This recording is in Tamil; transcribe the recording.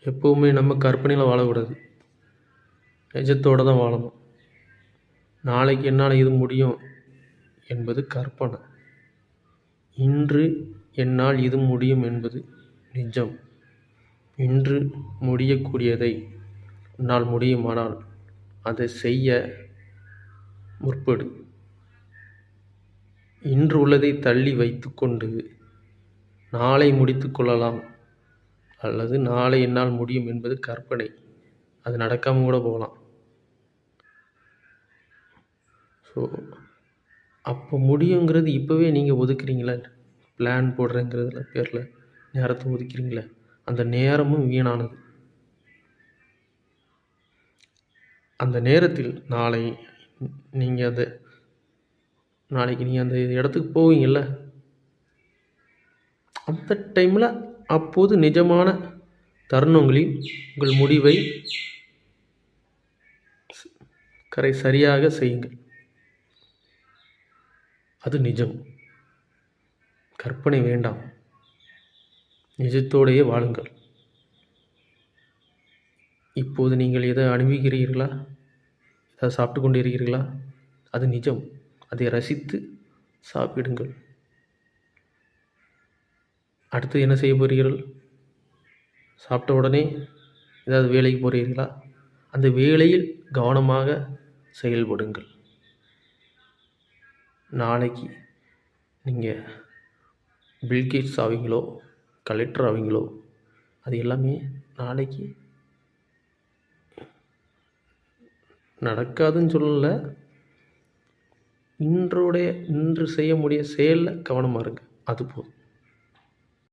எப்போவுமே நம்ம கற்பனையில் வாழக்கூடாது, நிஜத்தோடு தான் வாழணும். நாளைக்கு என்னால் இது முடியும் என்பது கற்பனை. இன்று என்னால் இது முடியும் என்பது நிஜம். இன்று முடியக்கூடியதை உன்னால் முடியுமானால் அதை செய்ய முற்படு. இன்று உள்ளதை தள்ளி வைத்து கொண்டு நாளை முடித்து கொள்ளலாம் அல்லது நாளை என்னால் முடியும் என்பது கற்பனை. அது நடக்காமல் கூட போகலாம். ஸோ அப்போ முடியுங்கிறது இப்போவே நீங்கள் ஒதுக்குறீங்களே, பிளான் போடுறேங்கிறதுல பேரில் நேரத்தை ஒதுக்குறீங்களே, அந்த நேரமும் வீணானது. அந்த நேரத்தில் நாளைக்கு நீங்கள் அந்த இடத்துக்கு போவீங்கள்ல, அந்த டைமில் அப்போது நிஜமான தருணங்களில் உங்கள் முடிவை சரியாக செய்யுங்கள். அது நிஜம். கற்பனை வேண்டாம், நிஜத்தோடையே வாழுங்கள். இப்போது நீங்கள் எதை அனுபவிக்கிறீர்களா, எதை சாப்பிட்டு கொண்டு இருக்கிறீர்களா, அது நிஜம். அதை ரசித்து சாப்பிடுங்கள். அடுத்து என்ன செய்ய போகிறீர்கள்? சாப்பிட்ட உடனே ஏதாவது வேலைக்கு போகிறீர்களா? அந்த வேலையில் கவனமாக செயல்படுங்கள். நாளைக்கு நீங்கள் பில்கேட்ஸ் ஆவீங்களோ, கலெக்டர் ஆவீங்களோ, அது எல்லாமே நாளைக்கு நடக்காதுன்னு சொல்லலை. இன்று செய்ய முடிய செயலில் கவனமாக இருங்க, அது போதும்.